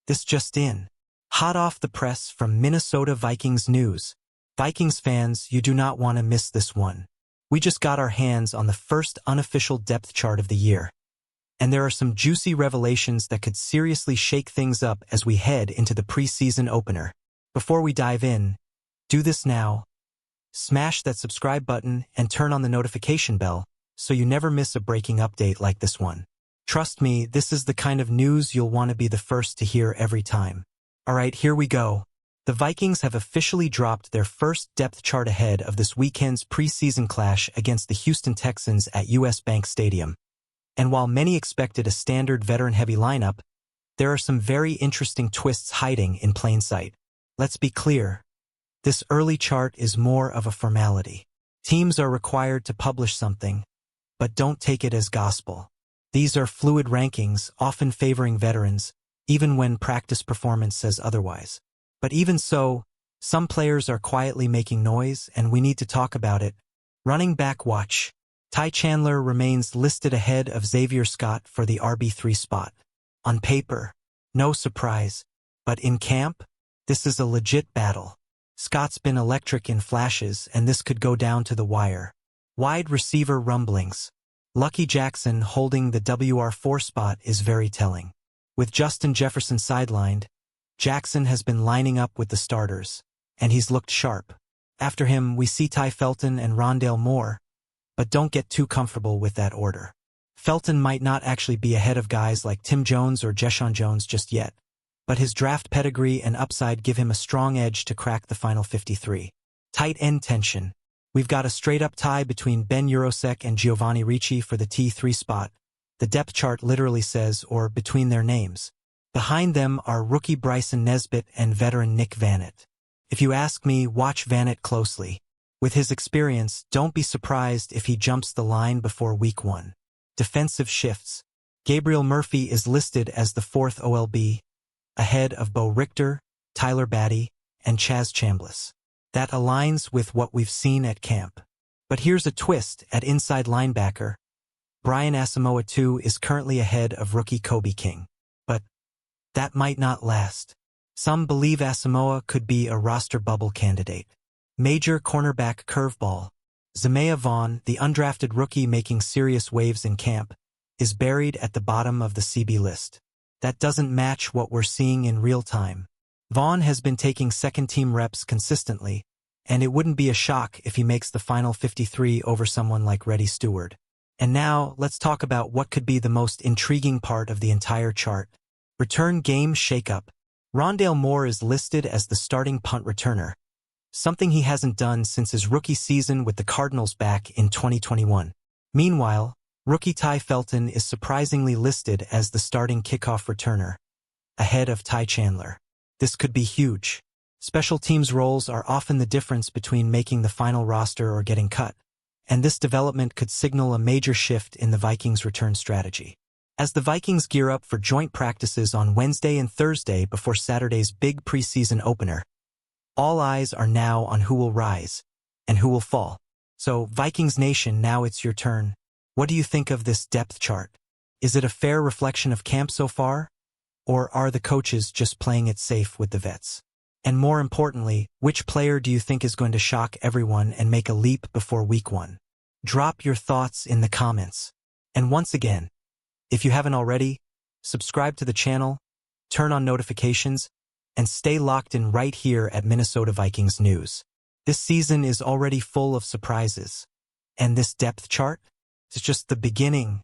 This just in. Hot off the press from Minnesota Vikings news. Vikings fans, you do not want to miss this one. We just got our hands on the first unofficial depth chart of the year. And there are some juicy revelations that could seriously shake things up as we head into the preseason opener. Before we dive in, do this now. Smash that subscribe button and turn on the notification bell so you never miss a breaking update like this one. Trust me, this is the kind of news you'll want to be the first to hear every time. Alright, here we go. The Vikings have officially dropped their first depth chart ahead of this weekend's preseason clash against the Houston Texans at US Bank Stadium. And while many expected a standard veteran-heavy lineup, there are some very interesting twists hiding in plain sight. Let's be clear. This early chart is more of a formality. Teams are required to publish something, but don't take it as gospel. These are fluid rankings, often favoring veterans, even when practice performance says otherwise. But even so, some players are quietly making noise, and we need to talk about it. Running back watch. Ty Chandler remains listed ahead of Xavier Scott for the RB3 spot. On paper, no surprise, but in camp, this is a legit battle. Scott's been electric in flashes, and this could go down to the wire. Wide receiver rumblings. Lucky Jackson holding the WR4 spot is very telling. With Justin Jefferson sidelined, Jackson has been lining up with the starters, and he's looked sharp. After him, we see Ty Felton and Rondale Moore, but don't get too comfortable with that order. Felton might not actually be ahead of guys like Tim Jones or Jeshaun Jones just yet, but his draft pedigree and upside give him a strong edge to crack the final 53. Tight end tension. We've got a straight-up tie between Ben Urosek and Giovanni Ricci for the T3 spot. The depth chart literally says, or between their names. Behind them are rookie Bryson Nesbitt and veteran Nick Vannett. If you ask me, watch Vannett closely. With his experience, don't be surprised if he jumps the line before week 1. Defensive shifts. Gabriel Murphy is listed as the 4th OLB, ahead of Bo Richter, Tyler Batty, and Chaz Chambliss. That aligns with what we've seen at camp. But here's a twist at inside linebacker. Brian Asamoah II is currently ahead of rookie Kobe King. But that might not last. Some believe Asamoah could be a roster bubble candidate. Major cornerback curveball. Zamea Vaughn, the undrafted rookie making serious waves in camp, is buried at the bottom of the CB list. That doesn't match what we're seeing in real time. Vaughn has been taking second-team reps consistently, and it wouldn't be a shock if he makes the final 53 over someone like Reddy Stewart. And now, let's talk about what could be the most intriguing part of the entire chart. Return game shakeup. Rondale Moore is listed as the starting punt returner, something he hasn't done since his rookie season with the Cardinals back in 2021. Meanwhile, rookie Ty Felton is surprisingly listed as the starting kickoff returner, ahead of Ty Chandler. This could be huge. Special teams roles are often the difference between making the final roster or getting cut, and this development could signal a major shift in the Vikings' return strategy. As the Vikings gear up for joint practices on Wednesday and Thursday before Saturday's big preseason opener, all eyes are now on who will rise and who will fall. So, Vikings Nation, now it's your turn. What do you think of this depth chart? Is it a fair reflection of camp so far? Or are the coaches just playing it safe with the vets? And more importantly, which player do you think is going to shock everyone and make a leap before week 1? Drop your thoughts in the comments. And once again, if you haven't already, subscribe to the channel, turn on notifications, and stay locked in right here at Minnesota Vikings News. This season is already full of surprises. And this depth chart is just the beginning